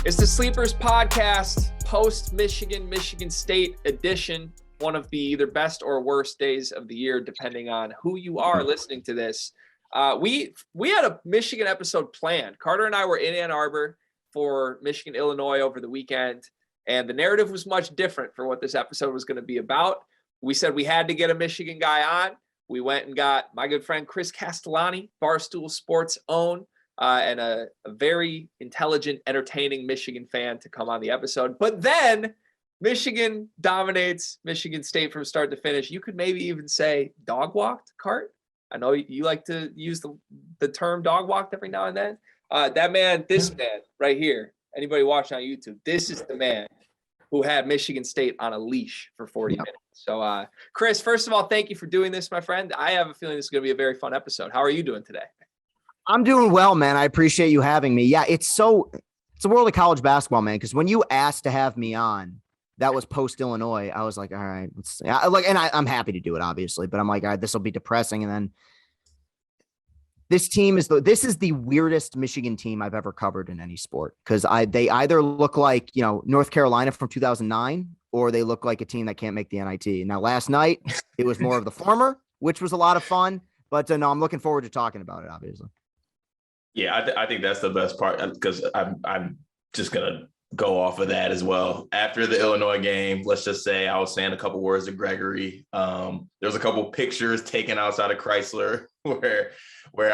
It's the Sleepers Podcast, post-Michigan, Michigan State edition. One of the either best or worst days of the year, depending on who you are listening to this. We had a Michigan episode planned. Carter and I were in Ann Arbor for Michigan, Illinois over the weekend, and the narrative was much different for what this episode was going to be about. We said we had to get a Michigan guy on. We went and got my good friend Chris Castellani, Barstool Sports own, and a very intelligent, entertaining Michigan fan to come on the episode. But then Michigan dominates Michigan State from start to finish. You could maybe even say dog walked, Cart. I know you like to use the term dog walked every now and then. This man right here, anybody watching on YouTube, this is the man who had Michigan State on a leash for 40 minutes. So, Chris, first of all, thank you for doing this, my friend. I have a feeling this is going to be a very fun episode. How are you doing today? I'm doing well, man. I appreciate you having me. Yeah, it's a world of college basketball, man. Because when you asked to have me on, that was post Illinois. I was like, all right, let's see. I'm happy to do it, obviously, but I'm like, all right, this will be depressing. And then this team is the weirdest Michigan team I've ever covered in any sport, because they either look like, North Carolina from 2009, or they look like a team that can't make the NIT. Now, last night it was more of the former, which was a lot of fun. But no, I'm looking forward to talking about it, obviously. Yeah, I think that's the best part, because I'm just going to go off of that as well. After the Illinois game, let's just say I was saying a couple words to Gregory. There's a couple pictures taken outside of Chrysler where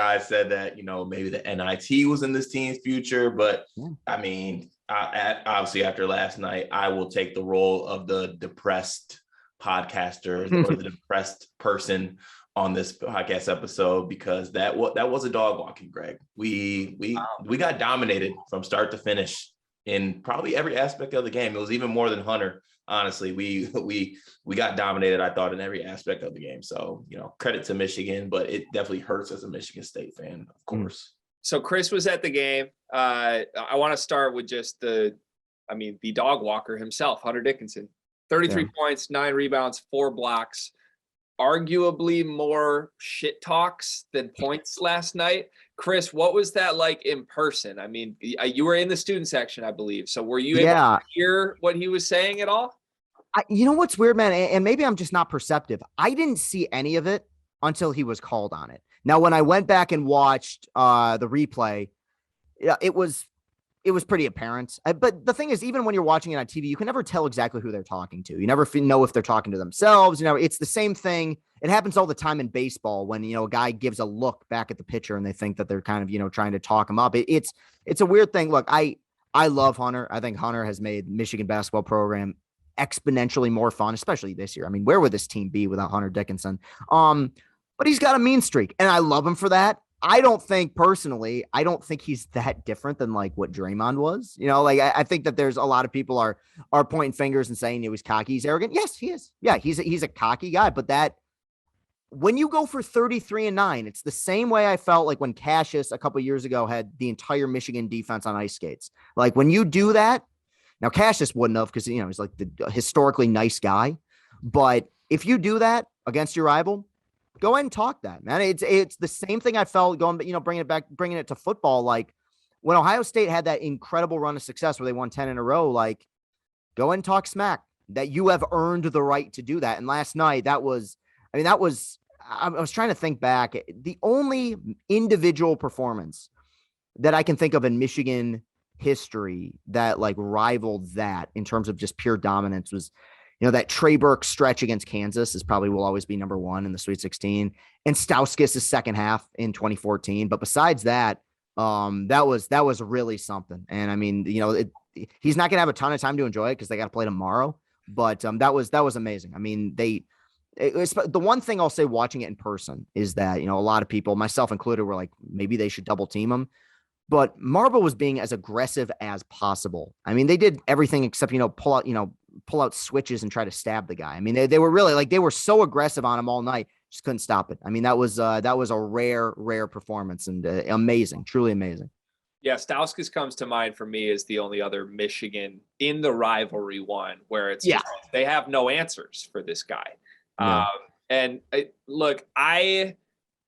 I said that, maybe the NIT was in this team's future. But I mean, obviously after last night, I will take the role of the depressed podcaster or the depressed person on this podcast episode, because that was a dog walking, Greg. We got dominated from start to finish in probably every aspect of the game. It was even more than Hunter. Honestly, we got dominated, I thought, in every aspect of the game. So, credit to Michigan, but it definitely hurts as a Michigan State fan, of course. So Chris was at the game. I want to start with just the dog walker himself, Hunter Dickinson. 33 points, 9 rebounds, 4 blocks. Arguably more shit talks than points last night. Chris, what was that like in person? I mean, you were in the student section, I believe. So were you able to hear what he was saying at all? You know what's weird, man? And maybe I'm just not perceptive. I didn't see any of it until he was called on it. Now, when I went back and watched the replay, it was pretty apparent. But the thing is, even when you're watching it on TV, you can never tell exactly who they're talking to. You never know if they're talking to themselves. It's the same thing. It happens all the time in baseball when, a guy gives a look back at the pitcher and they think that they're kind of, trying to talk him up. It's a weird thing. Look, I love Hunter. I think Hunter has made Michigan basketball program exponentially more fun, especially this year. I mean, where would this team be without Hunter Dickinson? But he's got a mean streak, and I love him for that. I don't think he's that different than like what Draymond was. I think that there's a lot of people are pointing fingers and saying he was cocky, he's arrogant. Yes, he is. Yeah, he's a cocky guy. But that when you go for 33-9, it's the same way I felt like when Cassius a couple years ago had the entire Michigan defense on ice skates. Like when you do that, now Cassius wouldn't have, because he's like the historically nice guy. But if you do that against your rival, go ahead and talk that, man. It's the same thing I felt going, bringing it to football. Like when Ohio State had that incredible run of success where they won 10 in a row, like go ahead and talk smack that you have earned the right to do that. And last night I was trying to think back. The only individual performance that I can think of in Michigan history that like rivaled that in terms of just pure dominance was, that Trey Burke stretch against Kansas will always be number one in the Sweet 16, and Stauskas' second half in 2014. But besides that, that was really something. And I mean, he's not gonna have a ton of time to enjoy it because they got to play tomorrow. But that was amazing. I mean, the one thing I'll say watching it in person is that a lot of people, myself included, were like maybe they should double team him. But Marble was being as aggressive as possible. I mean, they did everything except pull out switches and try to stab the guy. I mean, they were really they were so aggressive on him all night, just couldn't stop it. I mean, that was a rare performance and amazing, truly amazing. Yeah, Stauskas comes to mind for me as the only other Michigan in the rivalry one where it's just, they have no answers for this guy. Yeah. Look,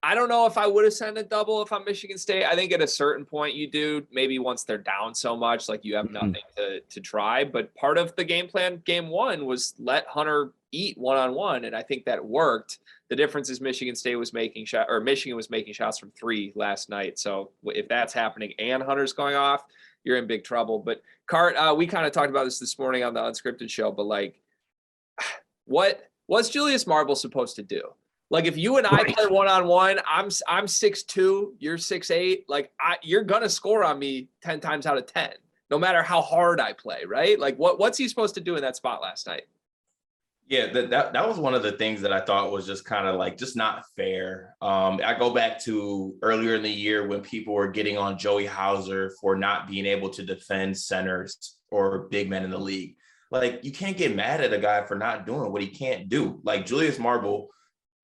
I don't know if I would have sent a double if I'm Michigan State. I think at a certain point you do, maybe once they're down so much, like you have nothing to try. But part of the game plan, game one, was let Hunter eat one-on-one, and I think that worked. The difference is Michigan was making shots from three last night. So if that's happening and Hunter's going off, you're in big trouble. But Cart, we kind of talked about this morning on the Unscripted show, but like, what's Julius Marble supposed to do? Like if you and I play one-on-one, I'm 6'2", you're 6'8", like you're gonna score on me 10 times out of 10, no matter how hard I play, right? Like what's he supposed to do in that spot last night? Yeah, that was one of the things that I thought was just kind of like just not fair. I go back to earlier in the year when people were getting on Joey Hauser for not being able to defend centers or big men in the league. Like you can't get mad at a guy for not doing what he can't do. Like Julius Marble,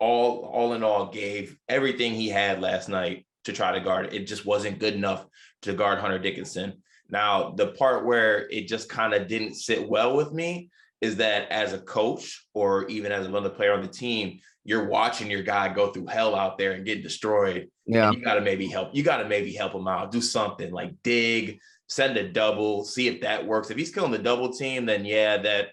all in all, gave everything he had last night to try to guard. It just wasn't good enough to guard Hunter Dickinson. Now, the part where it just kind of didn't sit well with me is that as a coach or even as another player on the team, you're watching your guy go through hell out there and get destroyed. Yeah. You got to maybe help. You got to maybe help him out. Do something like dig, send a double, see if that works. If he's killing the double team, then yeah,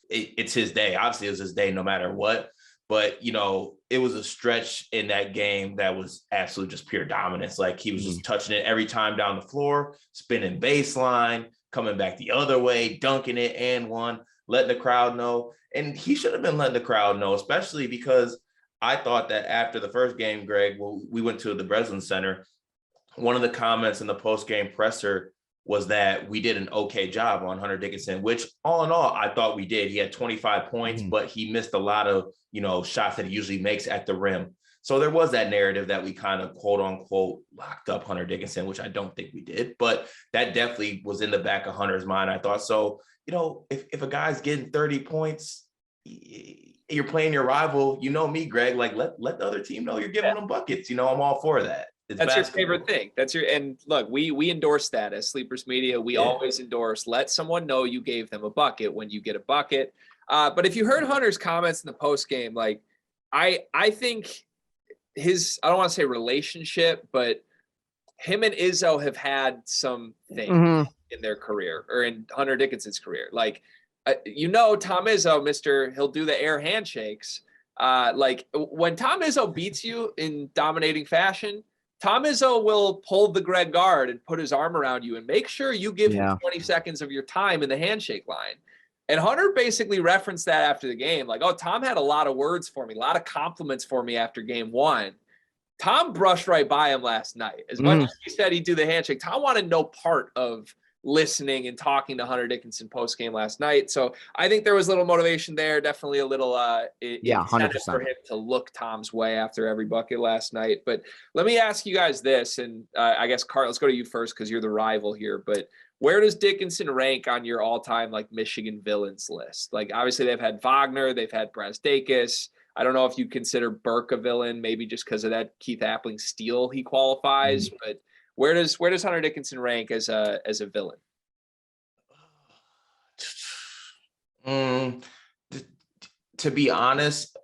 it's his day. Obviously, it was his day no matter what. But, you know, it was a stretch in that game that was absolute just pure dominance. Like he was just touching it every time down the floor, spinning baseline, coming back the other way, dunking it and one, letting the crowd know. And he should have been letting the crowd know, especially because I thought that after the first game, Greg, we went to the Breslin Center. One of the comments in the post-game presser was that we did an okay job on Hunter Dickinson, which all in all, I thought we did. He had 25 points, but he missed a lot of, shots that he usually makes at the rim. So there was that narrative that we kind of quote unquote locked up Hunter Dickinson, which I don't think we did, but that definitely was in the back of Hunter's mind. I thought, so, if a guy's getting 30 points, you're playing your rival, me, Greg, like let the other team know you're giving them buckets. I'm all for that. That's your favorite thing. And look, we endorse that as Sleepers Media. We always endorse, let someone know you gave them a bucket when you get a bucket. But if you heard Hunter's comments in the post game, like I think I don't want to say relationship, but him and Izzo have had some things in their career or in Hunter Dickinson's career. Like, Tom Izzo, he'll do the air handshakes. Like when Tom Izzo beats you in dominating fashion, Tom Izzo will pull the Greg guard and put his arm around you and make sure you give him 20 seconds of your time in the handshake line. And Hunter basically referenced that after the game. Like, oh, Tom had a lot of words for me, a lot of compliments for me after game one. Tom brushed right by him last night. As much as he said he'd do the handshake, Tom wanted no part of listening and talking to Hunter Dickinson post game last night. So I think there was a little motivation there, definitely a little 100% for him to look Tom's way after every bucket last night. But let me ask you guys this, and I guess Cart, let's go to you first because you're the rival here. But where does Dickinson rank on your all-time like Michigan villains list? Like obviously they've had Wagner, they've had Brazdakis. I don't know if you consider Burke a villain, maybe just because of that Keith Appling steal he qualifies, but where does Hunter Dickinson rank as a villain? To be honest,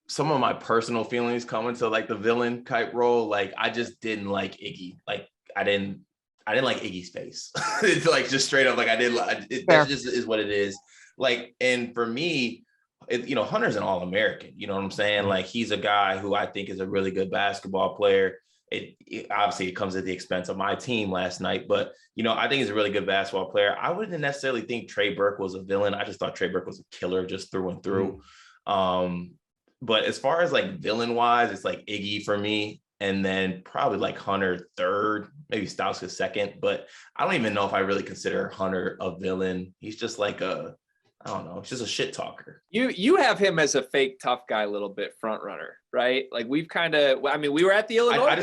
some of my personal feelings come into like the villain type role. Like I just didn't like Iggy. Like I didn't like Iggy's face. It's like just straight up like that just is what it is. Like, and for me, Hunter's an All-American. You know what I'm saying? Like he's a guy who I think is a really good basketball player. It obviously it comes at the expense of my team last night, but I think he's a really good basketball player. I wouldn't necessarily think Trey Burke was a villain. I just thought Trey Burke was a killer just through and through. But as far as like villain wise, it's like Iggy for me, and then probably like Hunter third, maybe Stauskas second. But I don't even know if I really consider Hunter a villain. He's just like I don't know. It's just a shit talker. You have him as a fake tough guy, a little bit front runner, right? Like we've kind of. I mean, we were at the Illinois. I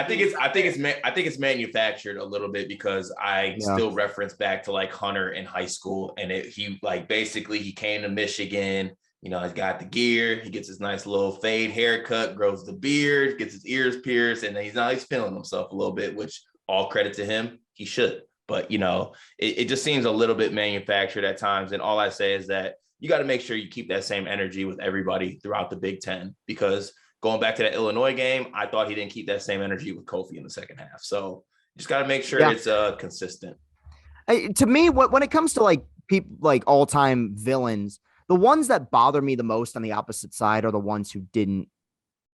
think it's manufactured a little bit because I still reference back to like Hunter in high school, and he came to Michigan. He's got the gear. He gets his nice little fade haircut, grows the beard, gets his ears pierced, and he's feeling himself a little bit. Which all credit to him, he should. But, it just seems a little bit manufactured at times. And all I say is that you got to make sure you keep that same energy with everybody throughout the Big Ten, because going back to that Illinois game, I thought he didn't keep that same energy with Kofi in the second half. So just got to make sure it's consistent. To me, when it comes to like people like all-time villains, the ones that bother me the most on the opposite side are the ones who didn't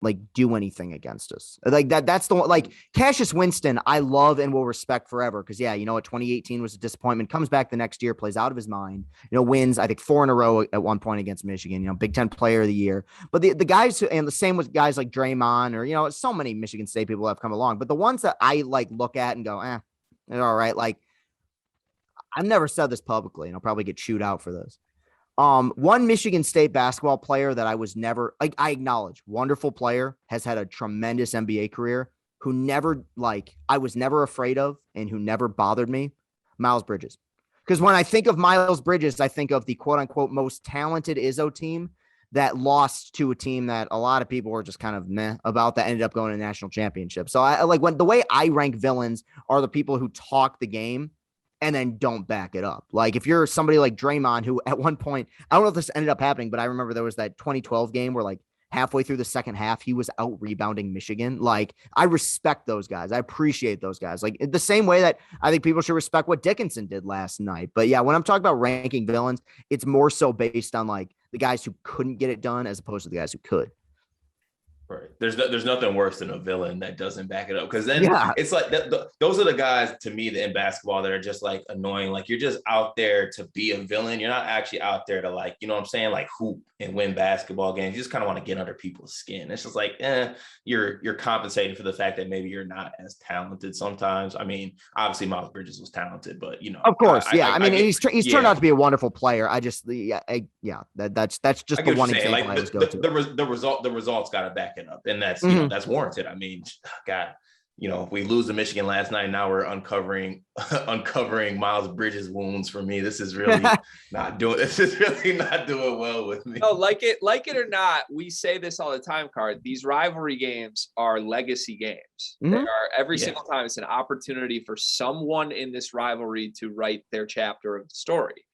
like do anything against us. Like that's the one, like Cassius Winston, I love and will respect forever. Cause yeah, you know what, 2018 was a disappointment, comes back the next year, plays out of his mind, wins, I think 4 in a row at one point against Michigan, Big Ten player of the year. But the guys and the same with guys like Draymond or, so many Michigan State people have come along, but the ones that I like look at and go, they're all right. Like I've never said this publicly and I'll probably get chewed out for this. One Michigan State basketball player that I was never like, I acknowledge, wonderful player, has had a tremendous NBA career, who never I was never afraid of and who never bothered me, Miles Bridges. Because when I think of Miles Bridges, I think of the quote unquote most talented Izzo team that lost to a team that a lot of people were just kind of meh about, that ended up going to a national championship. So I like when the way I rank villains are the people who talk the game and then don't back it up. Like if you're somebody like Draymond, who at one point, I don't know if this ended up happening, but I remember there was that 2012 game where like halfway through the second half, he was out rebounding Michigan. Like I respect those guys. I appreciate those guys. Like the same way that I think people should respect what Dickinson did last night. But yeah, when I'm talking about ranking villains, it's more so based on like the guys who couldn't get it done as opposed to the guys who could. Right. There's nothing worse than a villain that doesn't back it up. Because then it's like those are the guys to me that in basketball that are just like annoying. Like you're just out there to be a villain. You're not actually out there to like, you know what I'm saying? Like hoop and win basketball games. You just kind of want to get under people's skin. It's just like, you're compensating for the fact that maybe you're not as talented sometimes. I mean, obviously Miles Bridges was talented, but of course. He's turned out to be a wonderful player. I just, that's just the one example like, I was going to. The results got to back it up, and that's that's warranted. I mean, God, we lose to Michigan last night. Now we're uncovering Miles Bridges' wounds for me. This is really not doing well with me. No, like it or not, we say this all the time, Card. These rivalry games are legacy games. They are every single time. It's an opportunity for someone in this rivalry to write their chapter of the story.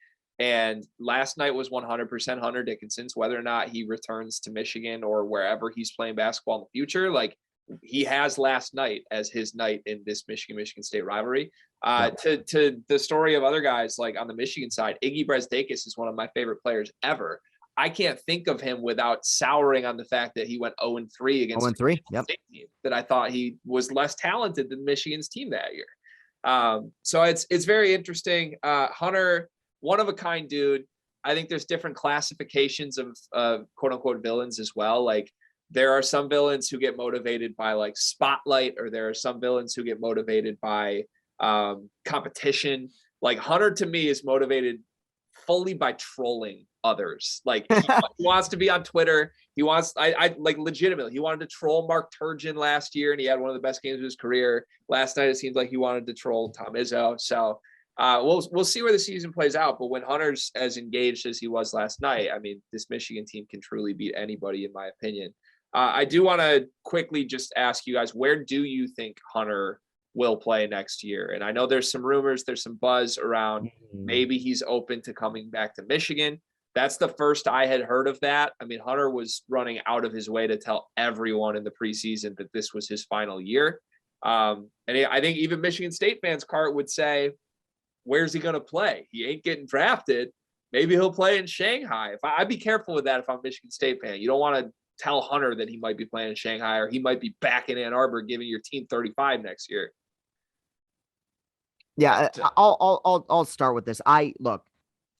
And last night was 100% Hunter Dickinson's, whether or not he returns to Michigan or wherever he's playing basketball in the future. Like he has last night as his night in this Michigan State rivalry. To the story of other guys, like on the Michigan side, Iggy Brezdeikis is one of my favorite players ever. I can't think of him without souring on the fact that he went 0-3 against the State team, that I thought he was less talented than Michigan's team that year. So it's very interesting. Hunter, one of a kind dude. I think there's different classifications of quote unquote villains as well. Like there are some villains who get motivated by like spotlight, or there are some villains who get motivated by competition. Like Hunter to me is motivated fully by trolling others. Like he wants to be on Twitter. He wants, I like legitimately, he wanted to troll Mark Turgeon last year and he had one of the best games of his career. Last night, it seems like he wanted to troll Tom Izzo. So we'll see where the season plays out. But when Hunter's as engaged as he was last night, I mean, this Michigan team can truly beat anybody, in my opinion. I do want to quickly just ask you guys, where do you think Hunter will play next year? And I know there's some rumors, there's some buzz around maybe he's open to coming back to Michigan. That's the first I had heard of that. I mean, Hunter was running out of his way to tell everyone in the preseason that this was his final year. And I think even Michigan State fans, Cart, would say, where's he going to play? He ain't getting drafted. Maybe he'll play in Shanghai. I'd be careful with that if I'm a Michigan State fan. You don't want to tell Hunter that he might be playing in Shanghai or he might be back in Ann Arbor giving your team 35 next year. Yeah, I'll start with this. Look,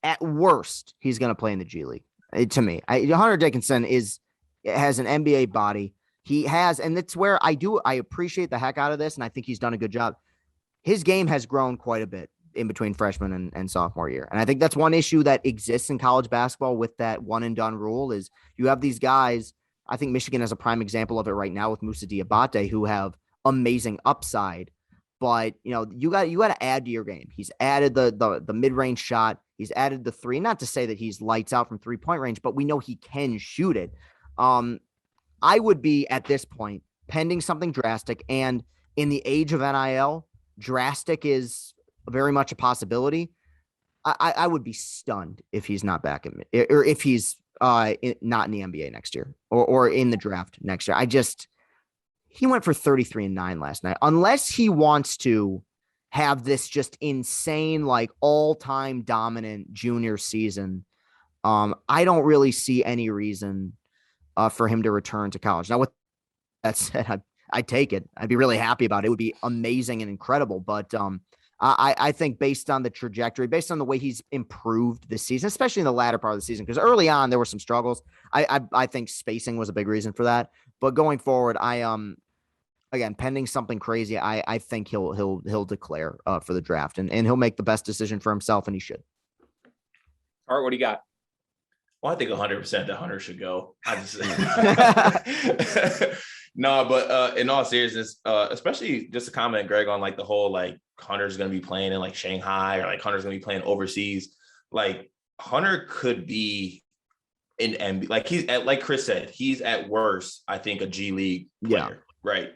at worst, he's going to play in the G League. To me, Hunter Dickinson has an NBA body. He has, and that's where I appreciate the heck out of this, and I think he's done a good job. His game has grown quite a bit in between freshman and sophomore year. And I think that's one issue that exists in college basketball with that one and done rule is you have these guys. I think Michigan has a prime example of it right now with Moussa Diabate, who have amazing upside, but you got to add to your game. He's added the mid-range shot. He's added the three, not to say that he's lights out from 3-point range, but we know he can shoot it. I would be at this point pending something drastic, and in the age of NIL, drastic is very much a possibility. I would be stunned if he's not back or if he's not in the NBA next year or in the draft next year. He went for 33-9 last night. Unless he wants to have this just insane, like all-time dominant junior season, I don't really see any reason for him to return to college. Now, with that said, I'd take it. I'd be really happy about it. It would be amazing and incredible. But I think based on the trajectory, based on the way he's improved this season, especially in the latter part of the season, because early on there were some struggles. I think spacing was a big reason for that. But going forward, again, pending something crazy, I think he'll declare for the draft and he'll make the best decision for himself, and he should. All right, what do you got? Well, I think 100% that Hunter should go. No, but in all seriousness, especially just to comment, Greg, on like the whole like Hunter's going to be playing in like Shanghai or like Hunter's going to be playing overseas. Like Hunter could be in NBA. Like he's at, like Chris said, he's at worst, I think, a G League player, right?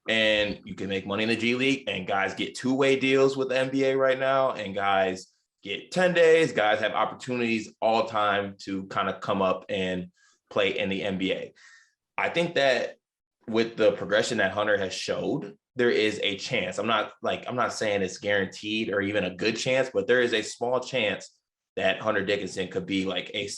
And you can make money in the G League, and guys get two-way deals with the NBA right now, and guys get 10 days. Guys have opportunities all time to kind of come up and play in the NBA. I think that with the progression that Hunter has showed, there is a chance. I'm not saying it's guaranteed or even a good chance, but there is a small chance that Hunter Dickinson could be like in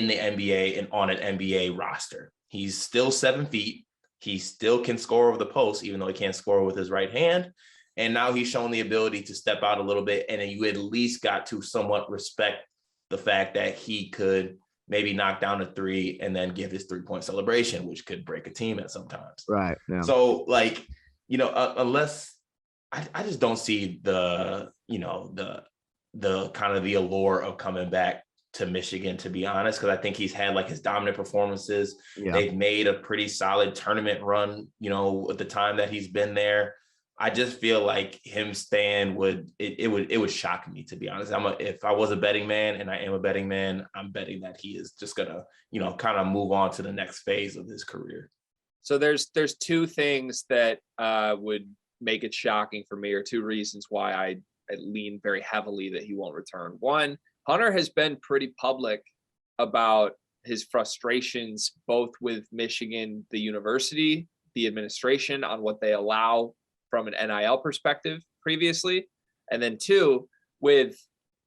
the NBA and on an NBA roster. He's still 7 feet. He still can score over the post, even though he can't score with his right hand. And now he's shown the ability to step out a little bit. And then you at least got to somewhat respect the fact that he could maybe knock down a three and then give his 3-point celebration, which could break a team at sometimes. Right. Yeah. So like, unless I just don't see the kind of the allure of coming back to Michigan, to be honest, because I think he's had like his dominant performances. Yeah. They've made a pretty solid tournament run, at the time that he's been there. I just feel like him staying would shock me, to be honest. If I was a betting man, and I am a betting man, I'm betting that he is just gonna, kind of move on to the next phase of his career. So there's two things that would make it shocking for me, or two reasons why I lean very heavily that he won't return. One, Hunter has been pretty public about his frustrations, both with Michigan, the university, the administration, on what they allow from an NIL perspective previously. And then two, with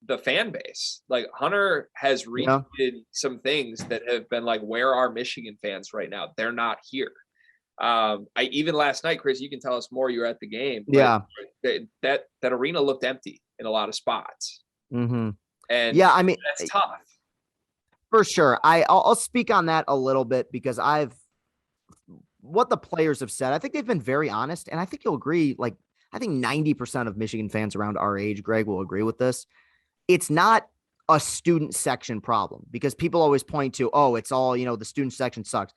the fan base. Like Hunter has retweeted some things that have been like, where are Michigan fans right now? They're not here. Even last night, Chris, you can tell us more. You were at the game. Yeah. That arena looked empty in a lot of spots. Mm-hmm. And yeah, I mean, that's tough. For sure. I'll speak on that a little bit because what the players have said, I think they've been very honest. And I think you'll agree, like, I think 90% of Michigan fans around our age, Greg, will agree with this. It's not a student section problem, because people always point to, it's all, the student section sucks.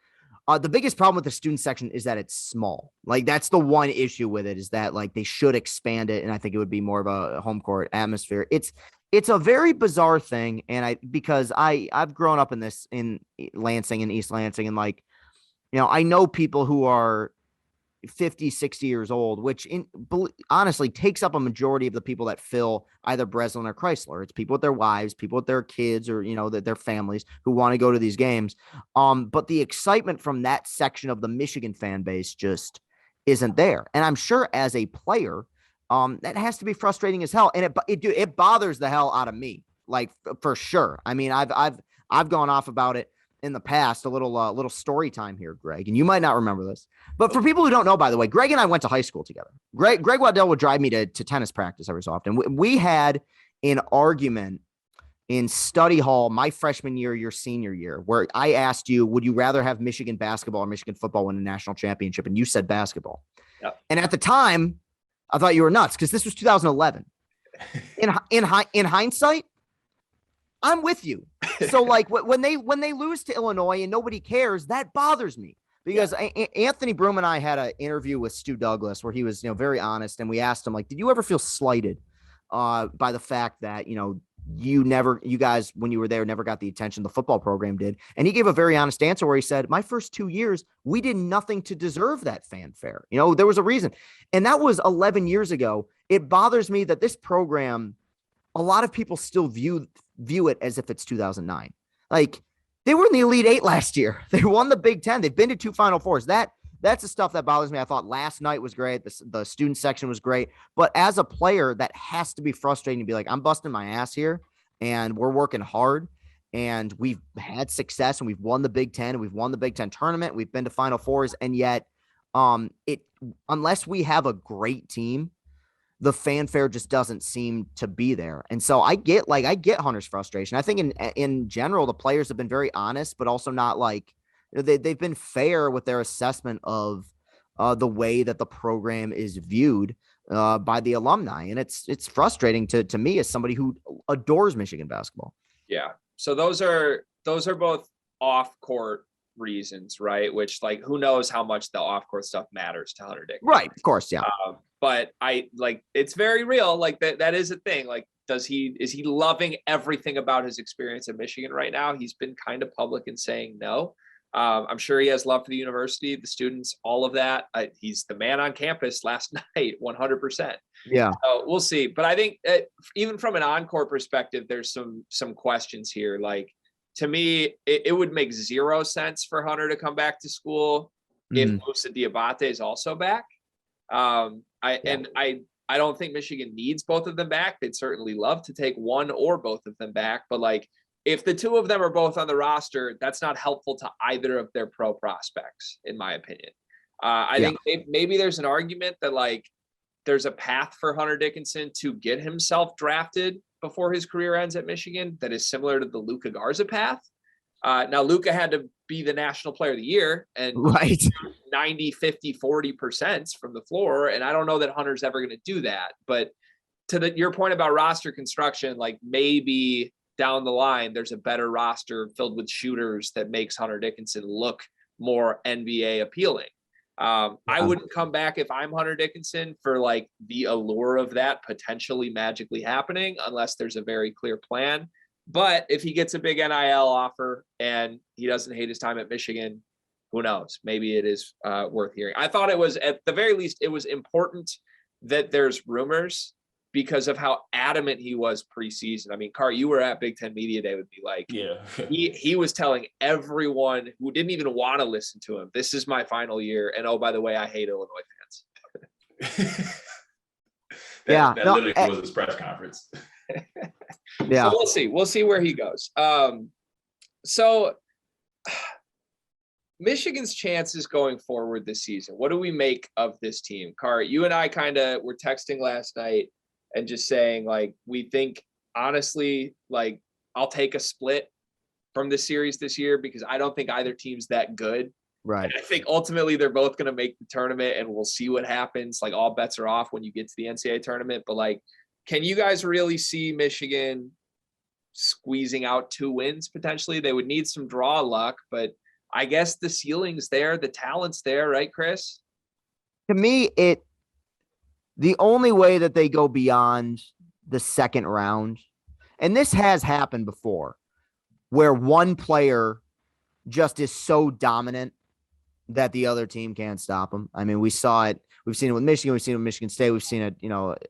The biggest problem with the student section is that it's small. Like, that's the one issue with it, is that like they should expand it. And I think it would be more of a home court atmosphere. It's a very bizarre thing. And because I've grown up in Lansing and East Lansing, and like, I know people who are 50, 60 years old, which honestly takes up a majority of the people that fill either Breslin or Chrysler. It's people with their wives, people with their kids, or, their families who want to go to these games. But the excitement from that section of the Michigan fan base just isn't there. And I'm sure as a player, that has to be frustrating as hell. And it bothers the hell out of me, like for sure. I mean, I've gone off about it in the past, a little story time here, Greg, and you might not remember this, but for people who don't know, by the way, Greg and I went to high school together. Greg Waddell would drive me to tennis practice every so often. We had an argument in study hall my freshman year, your senior year, where I asked you, would you rather have Michigan basketball or Michigan football win a national championship? And you said basketball. Yep. And at the time, I thought you were nuts, because this was 2011. In hindsight, I'm with you. So like when they lose to Illinois and nobody cares, that bothers me, because Anthony Broom and I had an interview with Stu Douglas where he was, very honest. And we asked him, like, did you ever feel slighted by the fact that, you guys, when you were there, never got the attention the football program did? And he gave a very honest answer where he said, my first 2 years, we did nothing to deserve that fanfare. There was a reason. And that was 11 years ago. It bothers me that this program, a lot of people still view it as if it's 2009. Like, They were in the Elite Eight last year. They won the Big Ten. They've been to 2 Final Fours. That's the stuff that bothers me. I thought last night was great. The student section was great. But as a player, that has to be frustrating to be like, I'm busting my ass here and we're working hard and we've had success and we've won the Big Ten and we've won the Big Ten tournament. We've been to Final Fours. And yet unless we have a great team, the fanfare just doesn't seem to be there. And so I get Hunter's frustration. I think in general, the players have been very honest, but also not like, they've been fair with their assessment of the way that the program is viewed by the alumni. And it's frustrating to me as somebody who adores Michigan basketball. Yeah. So those are both off court reasons, right? Which, like, who knows how much the off court stuff matters to Hunter Dickinson. Right. Of course. Yeah. But it's very real. Like that is a thing. Like, is he loving everything about his experience at Michigan right now? He's been kind of public in saying no. I'm sure he has love for the university, the students, all of that. He's the man on campus last night, 100%. Yeah. So we'll see. But I think even from an on-court perspective, there's some questions here. Like, to me, it would make zero sense for Hunter to come back to school if Moussa Diabate is also back. I don't think Michigan needs both of them back. They'd certainly love to take one or both of them back. But, like, if the two of them are both on the roster, that's not helpful to either of their pro prospects, in my opinion. I think maybe there's an argument that, like, there's a path for Hunter Dickinson to get himself drafted before his career ends at Michigan that is similar to the Luka Garza path. Now, Luka had to be the National Player of the Year and 90, 50, 40% from the floor. And I don't know that Hunter's ever going to do that. But to your point about roster construction, like, maybe down the line, there's a better roster filled with shooters that makes Hunter Dickinson look more NBA appealing. I wouldn't come back if I'm Hunter Dickinson for, like, the allure of that potentially magically happening unless there's a very clear plan. But if he gets a big NIL offer and he doesn't hate his time at Michigan, who knows? Maybe it is worth hearing. I thought it was, at the very least, it was important that there's rumors because of how adamant he was preseason. I mean, Carr, you were at Big Ten Media Day with me. Like, he was telling everyone who didn't even want to listen to him, this is my final year. And, oh, by the way, I hate Illinois fans. that literally was his press conference. Yeah. So we'll see where he goes. So Michigan's chances going forward this season, what do we make of this team? Carr, you and I kind of were texting last night and just saying, like, we think, honestly, like, I'll take a split from this series this year because I don't think either team's that good. Right. And I think ultimately they're both going to make the tournament and we'll see what happens. Like, all bets are off when you get to the NCAA tournament. But, like, can you guys really see Michigan squeezing out 2 wins potentially? They would need some draw luck, but I guess the ceiling's there, the talent's there, right, Chris? To me, the only way that they go beyond the second round, and this has happened before, where one player just is so dominant that the other team can't stop them. I mean, we saw it. We've seen it with Michigan. We've seen it with Michigan State. We've seen it,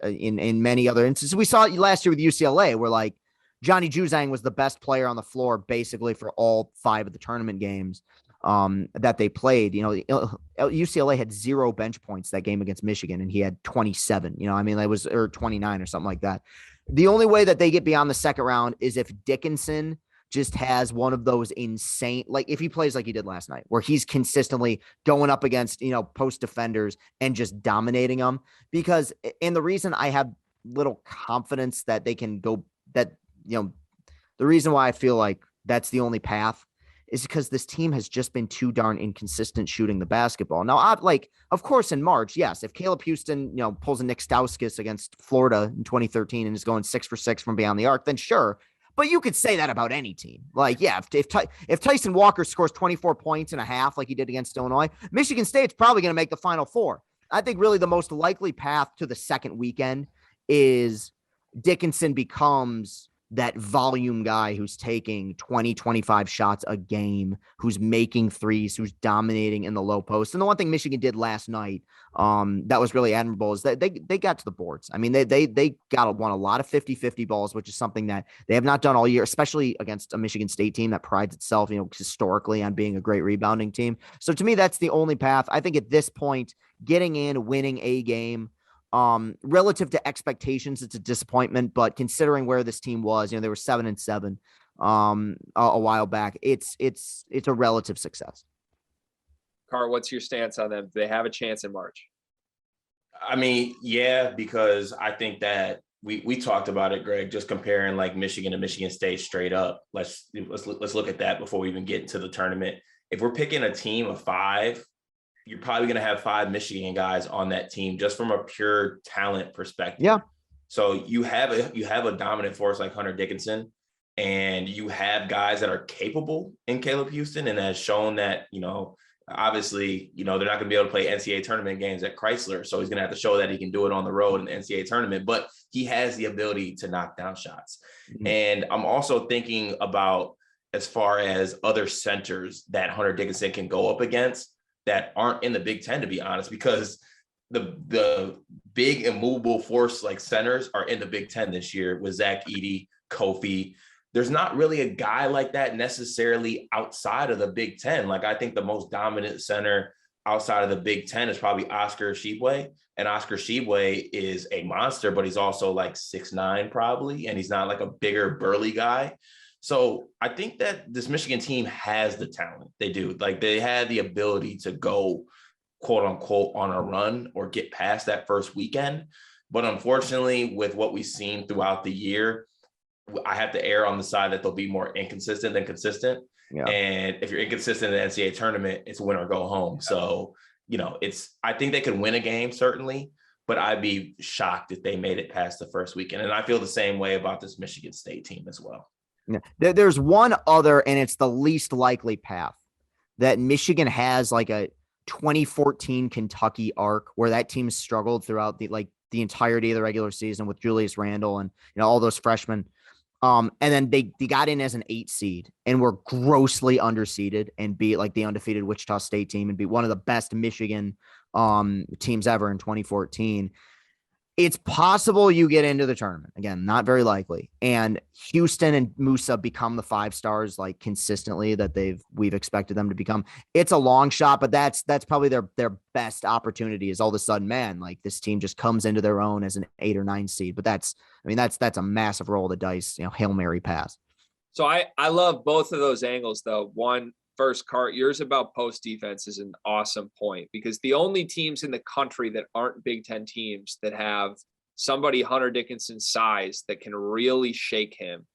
in many other instances. We saw it last year with UCLA, where, like, Johnny Juzang was the best player on the floor basically for all 5 of the tournament games that they played. UCLA had 0 bench points that game against Michigan, and he had 27. It was, or 29 or something like that. The only way that they get beyond the second round is if Dickinson just has one of those insane, like, if he plays like he did last night, where he's consistently going up against, post defenders and just dominating them. Because, and the reason I have little confidence that they can go, that, the reason why I feel like that's the only path is because this team has just been too darn inconsistent shooting the basketball. Now, of course, in March, yes, if Caleb Houston, pulls a Nick Stauskas against Florida in 2013 and is going 6 for 6 from beyond the arc, then sure. But you could say that about any team. Like, yeah, if Tyson Walker scores 24 points and a half like he did against Illinois, Michigan State's probably going to make the Final Four. I think really the most likely path to the second weekend is Dickinson becomes that volume guy who's taking 20, 25 shots a game, who's making threes, who's dominating in the low post. And the one thing Michigan did last night that was really admirable is that they got to the boards. I mean, they won a lot of 50-50 balls, which is something that they have not done all year, especially against a Michigan State team that prides itself, historically on being a great rebounding team. So to me, that's the only path. I think at this point, getting in, winning a game, relative to expectations, it's a disappointment, but considering where this team was, they were 7-7 a while back. It's a relative success. Carr, what's your stance on them? Do they have a chance in March? I mean, yeah, because I think that we talked about it, Greg, just comparing like Michigan and Michigan State straight up. Let's look at that before we even get into the tournament. If we're picking a team of 5, you're probably going to have 5 Michigan guys on that team just from a pure talent perspective. Yeah. So you have a dominant force like Hunter Dickinson, and you have guys that are capable in Caleb Houston and has shown that, obviously, they're not going to be able to play NCAA tournament games at Chrysler. So he's going to have to show that he can do it on the road in the NCAA tournament, but he has the ability to knock down shots. Mm-hmm. And I'm also thinking about as far as other centers that Hunter Dickinson can go up against that aren't in the Big Ten, to be honest, because the big immovable force like centers are in the Big Ten this year with Zach Edey, Kofi. There's not really a guy like that necessarily outside of the Big Ten. Like, I think the most dominant center outside of the Big Ten is probably Oscar Tshiebwe. And Oscar Tshiebwe is a monster, but he's also like 6'9" probably, and he's not like a bigger burly guy. So I think that this Michigan team has the talent. They do. Like, they had the ability to go, quote unquote, on a run or get past that first weekend. But unfortunately, with what we've seen throughout the year, I have to err on the side that they'll be more inconsistent than consistent. Yeah. And if you're inconsistent in the NCAA tournament, it's win or go home. So, I think they could win a game, certainly, but I'd be shocked if they made it past the first weekend. And I feel the same way about this Michigan State team as well. Yeah. There's one other, and it's the least likely path, that Michigan has like a 2014 Kentucky arc where that team struggled throughout the entirety of the regular season with Julius Randle and all those freshmen. And then they got in as an 8 seed and were grossly underseeded and beat like the undefeated Wichita State team and beat one of the best Michigan teams ever in 2014. It's possible you get into the tournament. Again, not very likely. And Houston and Musa become the 5 stars like consistently that we've expected them to become. It's a long shot, but that's probably their best opportunity is all of a sudden, man, like this team just comes into their own as an 8 or 9 seed. But that's a massive roll of the dice, Hail Mary pass. So I love both of those angles though. One, first, Cart, yours about post defense is an awesome point because the only teams in the country that aren't Big Ten teams that have somebody Hunter Dickinson's size that can really shake him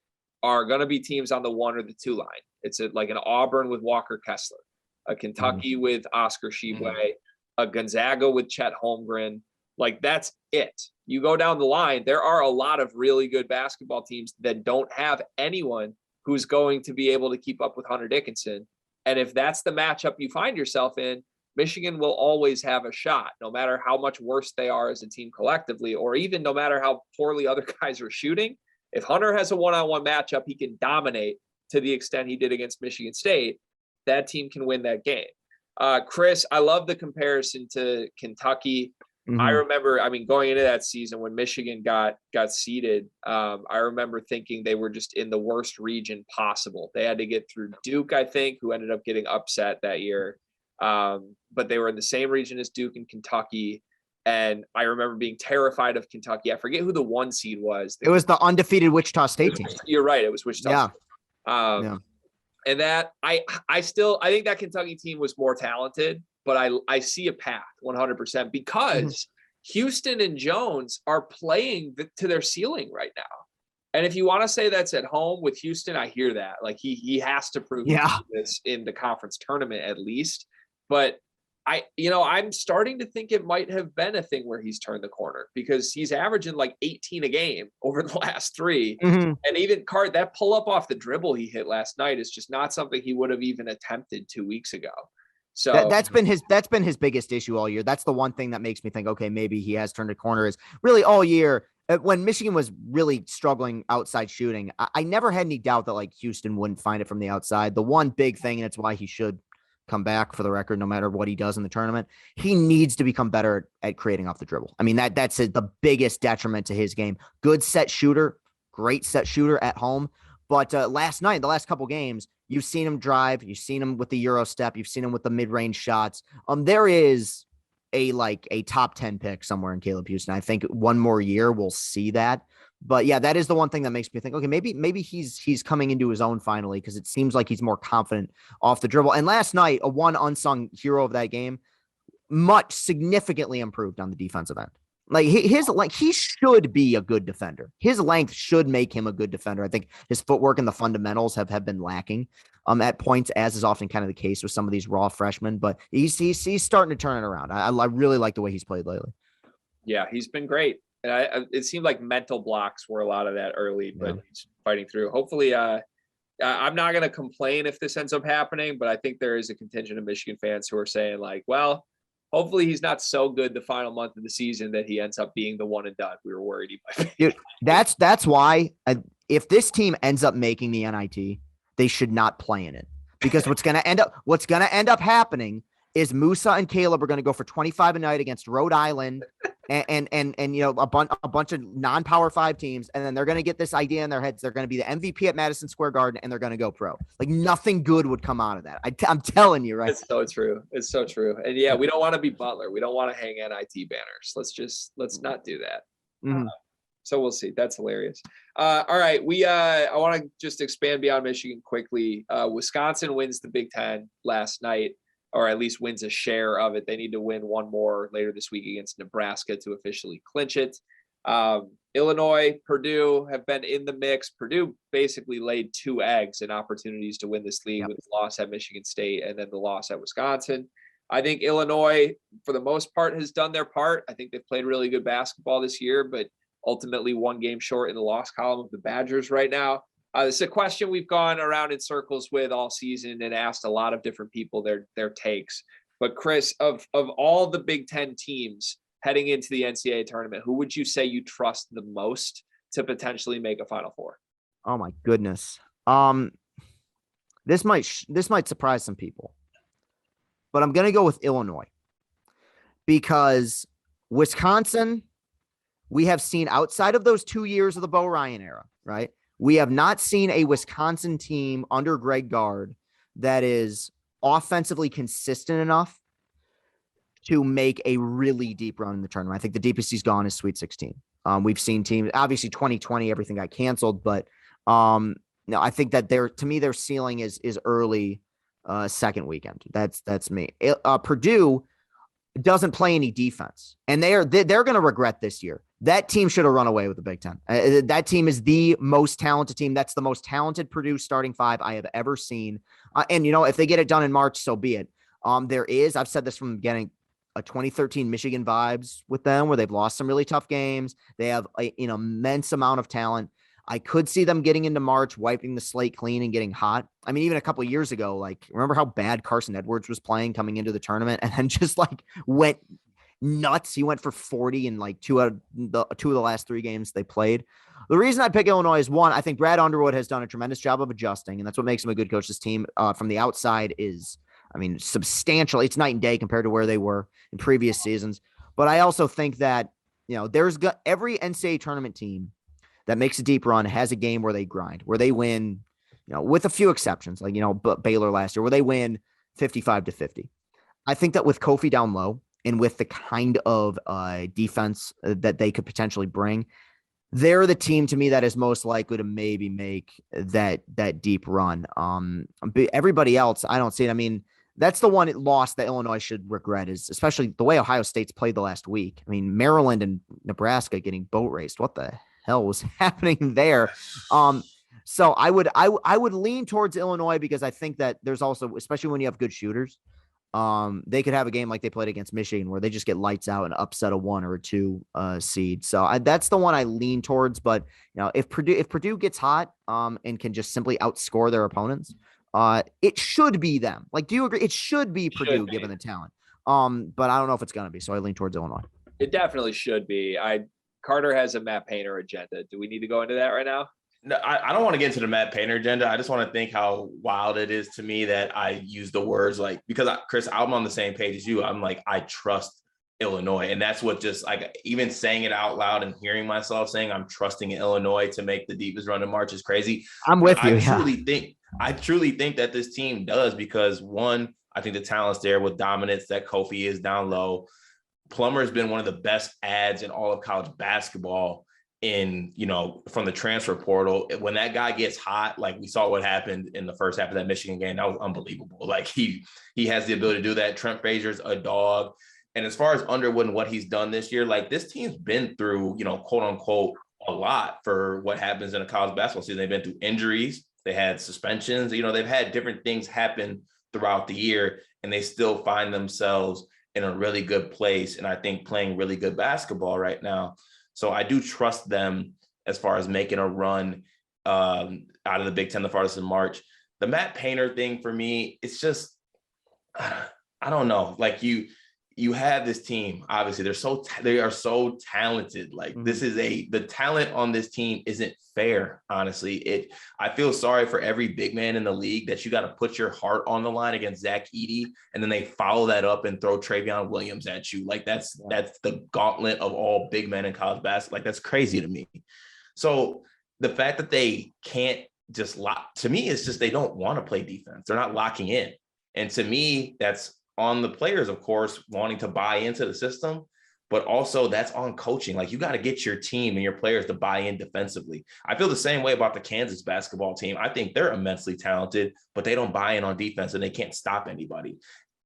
are going to be teams on the 1 or the 2 line. It's like an Auburn with Walker Kessler, a Kentucky with Oscar Tshiebwe, a Gonzaga with Chet Holmgren. Like, that's it. You go down the line, there are a lot of really good basketball teams that don't have anyone who's going to be able to keep up with Hunter Dickinson. And if that's the matchup you find yourself in, Michigan will always have a shot, no matter how much worse they are as a team collectively, or even no matter how poorly other guys are shooting. If Hunter has a one-on-one matchup, he can dominate to the extent he did against Michigan State. That team can win that game. Chris, I love the comparison to Kentucky. Mm-hmm. I remember, going into that season when Michigan got seeded, I remember thinking they were just in the worst region possible. They had to get through Duke, I think, who ended up getting upset that year. But they were in the same region as Duke and Kentucky. And I remember being terrified of Kentucky. I forget who the 1 seed was. It was the undefeated Wichita State team. You're right. It was Wichita. Yeah. Yeah. And that I think that Kentucky team was more talented, but I see a path 100% because Houston and Jones are playing to their ceiling right now. And if you want to say that's at home with Houston, I hear that. Like he has to prove this in the conference tournament at least. But I'm starting to think it might have been a thing where he's turned the corner because he's averaging like 18 a game over the last 3. Mm-hmm. And even that pull up off the dribble he hit last night is just not something he would have even attempted 2 weeks ago. So that's been his biggest issue all year. That's the one thing that makes me think, okay, maybe he has turned a corner. Is really all year. when Michigan was really struggling outside shooting, I never had any doubt that like Houston wouldn't find it from the outside. The one big thing, and it's why he should come back for the record, no matter what he does in the tournament, he needs to become better at creating off the dribble. I mean, that's the biggest detriment to his game. Good set shooter, great set shooter at home. But last night, the last couple games, you've seen him drive, you've seen him with the Euro step, you've seen him with the mid-range shots. There is a top 10 pick somewhere in Caleb Houston. I think one more year we'll see that. But yeah, that is the one thing that makes me think, okay, maybe he's coming into his own finally, because it seems like he's more confident off the dribble. And last night, a one unsung hero of that game, much significantly improved on the defensive end. Like he should be a good defender. His length should make him a good defender. I think his footwork and the fundamentals have been lacking at points, as is often kind of the case with some of these raw freshmen. But he's starting to turn it around. I really like the way he's played lately. Yeah, he's been great. And it seemed like mental blocks were a lot of that early, but he's fighting through. Hopefully, I'm not going to complain if this ends up happening, but I think there is a contingent of Michigan fans who are saying like, well, hopefully he's not so good the final month of the season that he ends up being the one and done. We were worried he might be. Dude, that's why if this team ends up making the NIT, they should not play in it, because what's going to end up happening is Musa and Caleb are going to go for 25 a night against Rhode Island and you know, a bunch of non-Power 5 teams, and then they're going to get this idea in their heads. They're going to be the MVP at Madison Square Garden, and they're going to go pro. Like nothing good would come out of that. I'm telling you, right? It's so true. It's so true. And yeah, we don't want to be Butler. We don't want to hang NIT banners. Let's not do that. Mm-hmm. So we'll see. That's hilarious. All right. I want to just expand beyond Michigan quickly. Wisconsin wins the Big Ten last night, or at least wins a share of it. They need to win one more later this week against Nebraska to officially clinch it. Illinois, Purdue have been in the mix. Purdue basically laid 2 eggs in opportunities to win this league with the loss at Michigan State and then the loss at Wisconsin. I think Illinois, for the most part, has done their part. I think they've played really good basketball this year, but ultimately one game short in the loss column of the Badgers right now. This is a question we've gone around in circles with all season and asked a lot of different people their takes. But Chris, of all the Big Ten teams heading into the NCAA tournament, who would you say you trust the most to potentially make a Final Four? Oh my goodness. This might surprise some people, but I'm going to go with Illinois, because Wisconsin, we have seen outside of those 2 years of the Bo Ryan era, right? We have not seen a Wisconsin team under Greg Gard that is offensively consistent enough to make a really deep run in the tournament. I think the deepest he's gone is Sweet 16. We've seen teams, obviously 2020, everything got canceled, but no, I think that to me, their ceiling is early second weekend. That's me. Purdue doesn't play any defense, and they're going to regret this year. That team should have run away with the Big Ten. That team is the most talented team. That's the most talented Purdue starting 5 I have ever seen. And, you know, if they get it done in March, so be it. I've said this from the beginning, a 2013 Michigan vibes with them, where they've lost some really tough games. They have an immense amount of talent. I could see them getting into March, wiping the slate clean and getting hot. I mean, even a couple of years ago, like, remember how bad Carson Edwards was playing coming into the tournament, and then just like went nuts. He went for 40 in like two of the last 3 games they played. The reason I pick Illinois is, one, I think Brad Underwood has done a tremendous job of adjusting, and that's what makes him a good coach. This team from the outside is, I mean, substantial. It's night and day compared to where they were in previous seasons. But I also think that, you know, every NCAA tournament team that makes a deep run has a game where they grind, where they win, you know, with a few exceptions, like, you know, Baylor last year, where they win 55-50. I think that with Kofi down low, and with the kind of defense that they could potentially bring, they're the team to me that is most likely to maybe make that deep run. Everybody else, I don't see it. I mean, that's the one loss that Illinois should regret, is especially the way Ohio State's played the last week. I mean, Maryland and Nebraska getting boat raced. What the hell was happening there? So I would lean towards Illinois, because I think that there's also, especially when you have good shooters, they could have a game like they played against Michigan, where they just get lights out and upset a 1 or a 2 seed. So that's the one I lean towards. But, you know, if Purdue gets hot and can just simply outscore their opponents, it should be them. Like, do you agree? It should be Purdue given the talent. But I don't know if it's going to be. So I lean towards Illinois. It definitely should be. Carter has a Matt Painter agenda. Do we need to go into that right now? No, I don't want to get into the Matt Painter agenda. I just want to think how wild it is to me that I use the words like, because Chris, I'm on the same page as you. I'm like, I trust Illinois. And that's what just like, even saying it out loud and hearing myself saying I'm trusting Illinois to make the deepest run in March is crazy. I'm with you. I truly think that this team does, because one, I think the talent's there with dominance that Kofi is down low. Plummer has been one of the best ads in all of college basketball from the transfer portal. When that guy gets hot, like we saw what happened in the first half of that Michigan game, that was unbelievable. Like he has the ability to do that. Trent Frazier's a dog. And as far as Underwood and what he's done this year, like this team's been through, quote unquote, a lot for what happens in a college basketball season. They've been through injuries. They had suspensions. They've had different things happen throughout the year, and they still find themselves in a really good place. And I think playing really good basketball right now. So I do trust them as far as making a run out of the Big Ten, the farthest in March. The Matt Painter thing for me, it's just, I don't know. Like you have this team, obviously they are so talented. Like the talent on this team isn't fair. Honestly, I feel sorry for every big man in the league that you got to put your heart on the line against Zach Edey. And then they follow that up and throw Travion Williams at you. Like that's the gauntlet of all big men in college basketball. Like that's crazy to me. So the fact that they can't just lock, to me, it's just, they don't want to play defense. They're not locking in. And to me, that's on the players, of course, wanting to buy into the system, but also that's on coaching. Like you got to get your team and your players to buy in defensively. I feel the same way about the Kansas basketball team. I think they're immensely talented, but they don't buy in on defense and they can't stop anybody.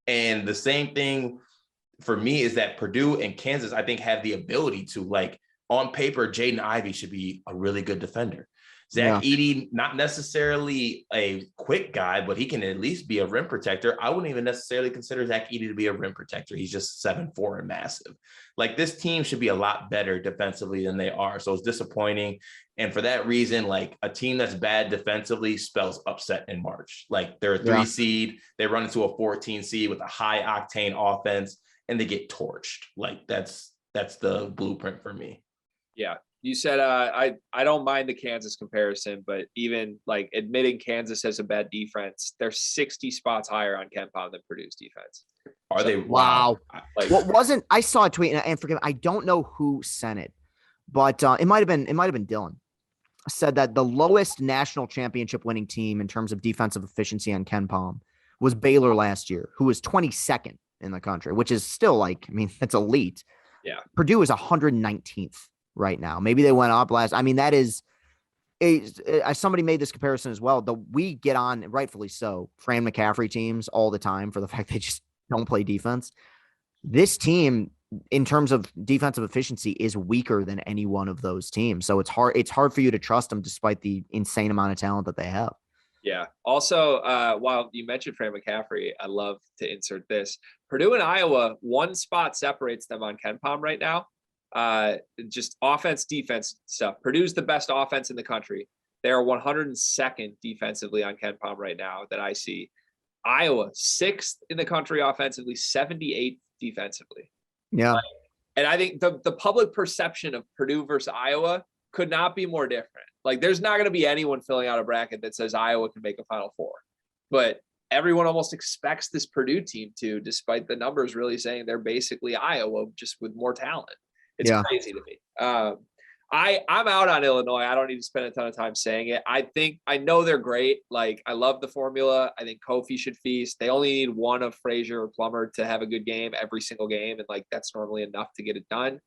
And the same thing for me is that Purdue and Kansas, I think, have the ability to, like, on paper, Jaden Ivey should be a really good defender. Zach Edey, not necessarily a quick guy, but he can at least be a rim protector. I wouldn't even necessarily consider Zach Edey to be a rim protector. He's just 7'4" and massive. Like this team should be a lot better defensively than they are. So it's disappointing. And for that reason, like a team that's bad defensively spells upset in March. Like they're a 3 seed, they run into a 14 seed with a high octane offense and they get torched. Like that's the blueprint for me. Yeah. You said I don't mind the Kansas comparison, but even like admitting Kansas has a bad defense, they're 60 spots higher on KenPom than Purdue's defense. Are they? Wow. Like, what wasn't, I saw a tweet and forgive me, I don't know who sent it, but it might have been Dylan, said that the lowest national championship winning team in terms of defensive efficiency on KenPom was Baylor last year, who was 22nd in the country, which is still like, I mean, that's elite. Yeah. Purdue is 119th. Right now. Maybe they went up last. I mean, that is somebody made this comparison as well. We get on, rightfully so, Fran McCaffrey teams all the time for the fact they just don't play defense. This team, in terms of defensive efficiency, is weaker than any one of those teams. So it's hard for you to trust them despite the insane amount of talent that they have. Yeah. Also, while you mentioned Fran McCaffrey, I love to insert this. Purdue and Iowa, 1 spot separates them on KenPom right now. Just offense, defense stuff. Purdue's the best offense in the country. They are 102nd defensively on KenPom right now that I see. Iowa, 6th in the country offensively, 78th defensively. Yeah. And I think the public perception of Purdue versus Iowa could not be more different. Like there's not going to be anyone filling out a bracket that says Iowa can make a Final Four, but everyone almost expects this Purdue team to, despite the numbers really saying they're basically Iowa, just with more talent. It's crazy to me. I'm out on Illinois. I don't need to spend a ton of time saying it. I know they're great. Like I love the formula. I think Kofi should feast. They only need one of Frazier or Plummer to have a good game every single game. And like, that's normally enough to get it done.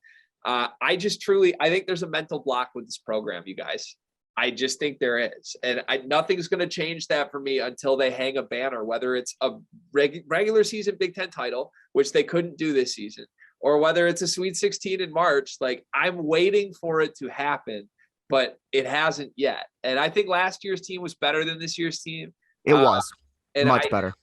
I think there's a mental block with this program, you guys. I just think there is. And nothing's going to change that for me until they hang a banner, whether it's a regular season Big Ten title, which they couldn't do this season, or whether it's a Sweet 16 in March. Like I'm waiting for it to happen, but it hasn't yet. And I think last year's team was better than this year's team. It was much better.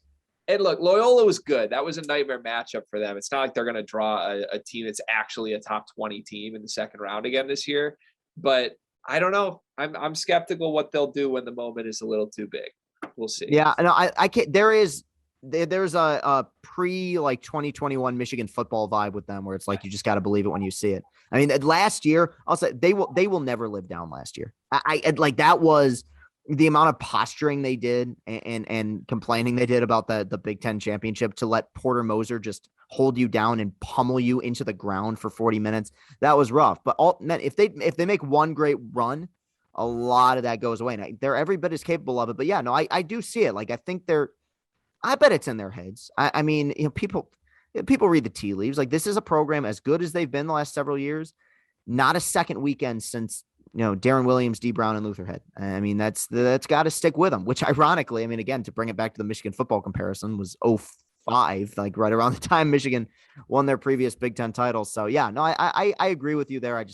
And look, Loyola was good. That was a nightmare matchup for them. It's not like they're going to draw a team that's actually a top 20 team in the second round again this year, but I don't know. I'm skeptical what they'll do when the moment is a little too big. We'll see. Yeah, no, I can't. there's a pre like 2021 Michigan football vibe with them where it's like you just got to believe it when you see it. I mean, last year, I'll say they will never live down last year. I like that was the amount of posturing they did and complaining they did about the Big Ten championship to let Porter Moser just hold you down and pummel you into the ground for 40 minutes. That was rough. But if they make one great run, a lot of that goes away. And they're every bit as capable of it. But yeah, no, I do see it. Like, I think I bet it's in their heads. I mean, people read the tea leaves. Like, this is a program as good as they've been the last several years. Not a second weekend since, Darren Williams, D Brown, and Luther Head. I mean, that's got to stick with them, which ironically, I mean, again, to bring it back to the Michigan football comparison, was 05, like right around the time Michigan won their previous Big Ten titles. So yeah, no, I agree with you there.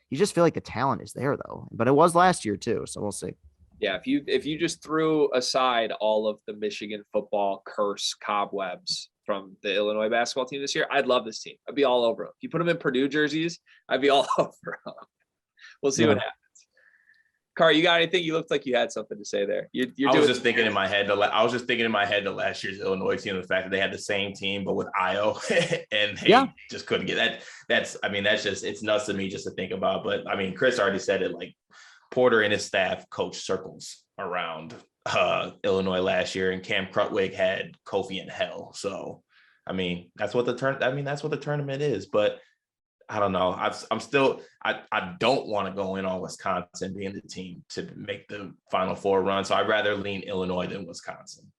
You just feel like the talent is there though, but it was last year too. So we'll see. Yeah. If you just threw aside all of the Michigan football curse cobwebs from the Illinois basketball team this year, I'd love this team. I'd be all over them. If you put them in Purdue jerseys, I'd be all over them. We'll see what happens. Car, you got anything? You looked like you had something to say there. I was just thinking in my head the last year's Illinois team, the fact that they had the same team but with Io, and they just couldn't get that. That's just it's nuts to me just to think about. But I mean, Chris already said it. Like, Porter and his staff coached circles around Illinois last year, and Cam Krutwig had Kofi in hell. So I mean, that's what the tournament is. But I don't know. I don't want to go in on Wisconsin being the team to make the Final Four run. So I'd rather lean Illinois than Wisconsin.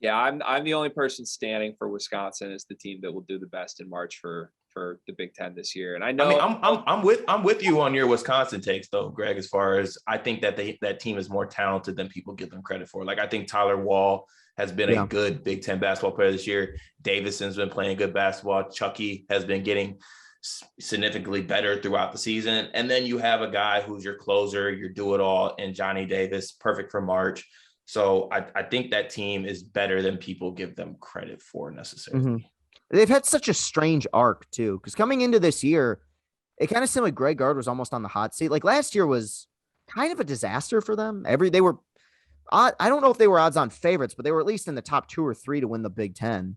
Yeah, I'm the only person standing for Wisconsin as the team that will do the best in March for the Big Ten this year. And I know I'm with you on your Wisconsin takes though, Greg, as far as I think that that team is more talented than people give them credit for. Like, I think Tyler Wall has been a good Big Ten basketball player this year. Davison's been playing good basketball. Chucky has been getting significantly better throughout the season. And then you have a guy who's your closer, your do-it-all, and Johnny Davis, perfect for March. So I think that team is better than people give them credit for necessarily. Mm-hmm. They've had such a strange arc too, because coming into this year, it kind of seemed like Greg Gard was almost on the hot seat. Like, last year was kind of a disaster for them. They were, I don't know if they were odds-on favorites, but they were at least in the top 2 or 3 to win the Big Ten.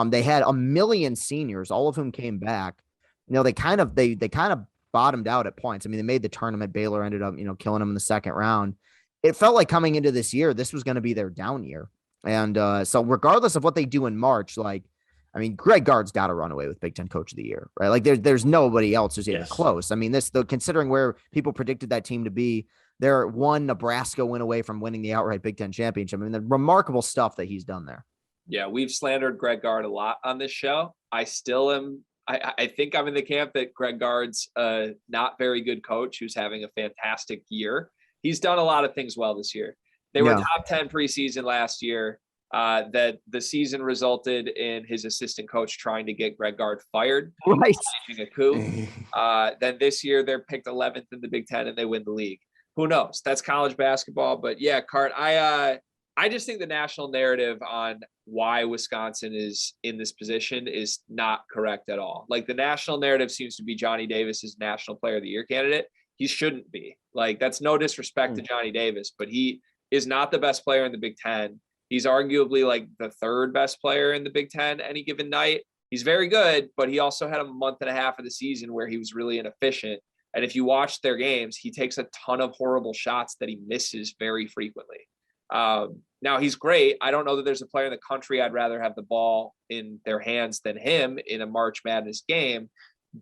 They had a million seniors, all of whom came back. They kind of bottomed out at points. I mean, they made the tournament. Baylor ended up, killing them in the second round. It felt like coming into this year, this was going to be their down year. And so regardless of what they do in March, Greg Gard's got to run away with Big Ten Coach of the Year, right? Like, there's nobody else who's even close. I mean, considering where people predicted that team to be, they're one Nebraska win away from winning the outright Big Ten championship. I mean, the remarkable stuff that he's done there. Yeah, we've slandered Greg Gard a lot on this show. I still am. I think I'm in the camp that Greg Gard's a not very good coach who's having a fantastic year. He's done a lot of things well this year. They were top 10 preseason last year. That the season resulted in his assistant coach trying to get Greg Gard fired, right? A coup. Then this year they're picked 11th in the Big Ten and they win the league. Who knows? That's college basketball. But yeah, Cart, I just think the national narrative on why Wisconsin is in this position is not correct at all. Like, the national narrative seems to be Johnny Davis is National Player of the Year candidate. He shouldn't be. Like, that's no disrespect to Johnny Davis, but he is not the best player in the Big Ten. He's arguably like the 3rd best player in the Big Ten any given night. He's very good, but he also had a month and a half of the season where he was really inefficient. And if you watch their games, he takes a ton of horrible shots that he misses very frequently. Now, he's great. I don't know that there's a player in the country I'd rather have the ball in their hands than him in a March Madness game.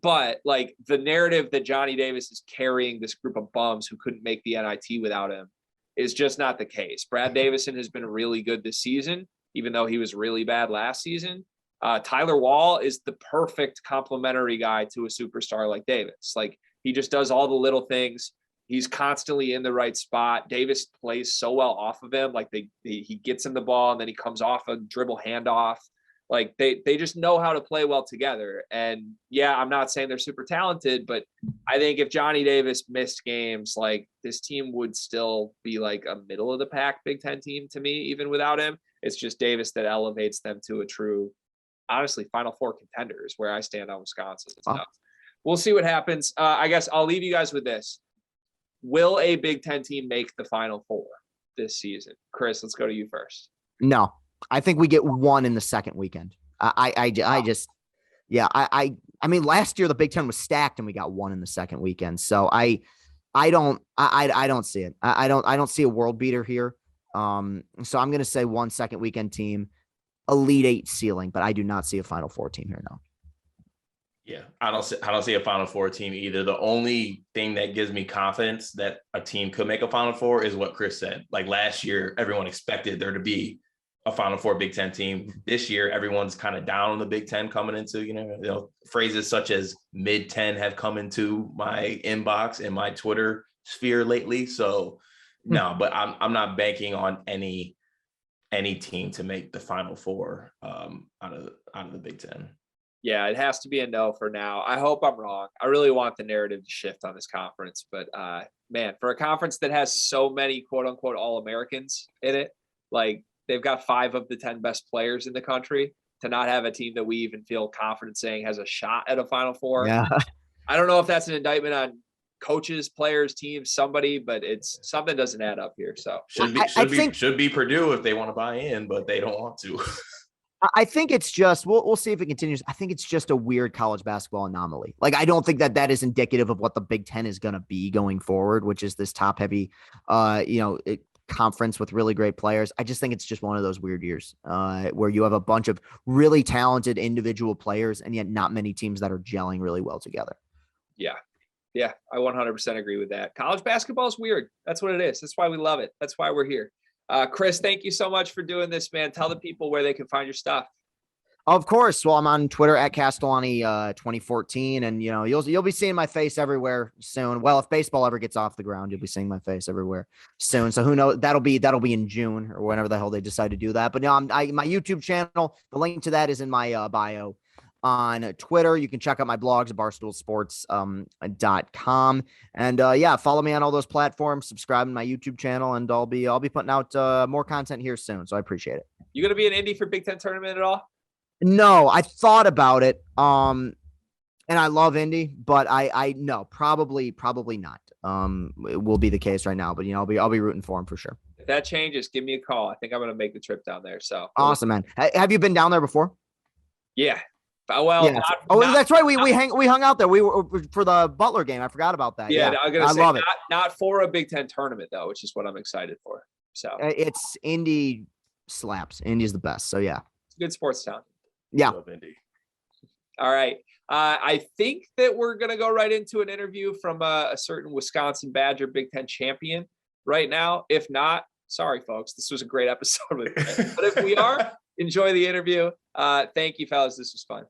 But like, the narrative that Johnny Davis is carrying this group of bums who couldn't make the NIT without him is just not the case. Brad Davison has been really good this season, even though he was really bad last season. Tyler Wall is the perfect complementary guy to a superstar like Davis. Like, he just does all the little things. He's constantly in the right spot. Davis plays so well off of him. Like, he gets him the ball and then he comes off a dribble handoff. Like, they just know how to play well together. And yeah, I'm not saying they're super talented, but I think if Johnny Davis missed games, like, this team would still be like a middle of the pack Big Ten team to me, even without him. It's just Davis that elevates them to a true, honestly, Final Four contenders where I stand on Wisconsin. So we'll see what happens. I guess I'll leave you guys with this. Will a Big Ten team make the Final Four this season? Chris, let's go to you first. No. I think we get one in the second weekend. I mean, last year the Big Ten was stacked and we got one in the second weekend. So I don't see it. I don't see a world beater here. So I'm going to say one second weekend team, Elite Eight ceiling, but I do not see a Final Four team here. No. Yeah, I don't see a Final Four team either. The only thing that gives me confidence that a team could make a Final Four is what Chris said. Like last year, everyone expected there to be a Final Four Big Ten team. This year, everyone's kind of down on the Big Ten coming into, phrases such as mid-10 have come into my inbox and my Twitter sphere lately. So no, but I'm not banking on any team to make the Final Four out of the Big Ten. Yeah, it has to be a no for now. I hope I'm wrong. I really want the narrative to shift on this conference, but man, for a conference that has so many quote unquote All-Americans in it, like they've got 5 of the 10 best players in the country, to not have a team that we even feel confident saying has a shot at a Final Four. Yeah. I don't know if that's an indictment on coaches, players, teams, somebody, but it's something doesn't add up here. So should be Purdue if they want to buy in, but they don't want to. I think it's just, we'll see if it continues. I think it's just a weird college basketball anomaly. Like, I don't think that is indicative of what the Big Ten is going to be going forward, which is this top heavy, conference with really great players. I just think it's just one of those weird years where you have a bunch of really talented individual players and yet not many teams that are gelling really well together. Yeah, I 100% agree with that. College basketball is weird. That's what it is. That's why we love it. That's why we're here. Chris, thank you so much for doing this, man. Tell the people where they can find your stuff. Of course. Well, I'm on Twitter at Castellani 2014, and you'll be seeing my face everywhere soon. Well, if baseball ever gets off the ground, you'll be seeing my face everywhere soon. So who knows? That'll be in June or whenever the hell they decide to do that. But no, my YouTube channel. The link to that is in my bio on Twitter. You can check out my blogs at barstoolsports.com. And follow me on all those platforms, subscribe to my YouTube channel, and I'll be putting out more content here soon. So I appreciate it. You going to be in Indy for Big Ten tournament at all? No, I thought about it. And I love Indy, but I no, probably not. It will be the case right now, but I'll be rooting for him for sure. If that changes, give me a call. I think I'm going to make the trip down there. So awesome, man. Have you been down there before? Yeah. Well, yeah. That's right. We hung out there. We were for the Butler game. I forgot about that. Yeah, I love it. Not for a Big Ten tournament though, which is what I'm excited for. So it's Indy slaps. Indy's the best. So yeah, it's a good sports town. Yeah. Love Indy. All right. I think that we're gonna go right into an interview from a certain Wisconsin Badger Big Ten champion right now. If not, sorry, folks. This was a great episode. But if we are, enjoy the interview. Thank you, fellas. This was fun.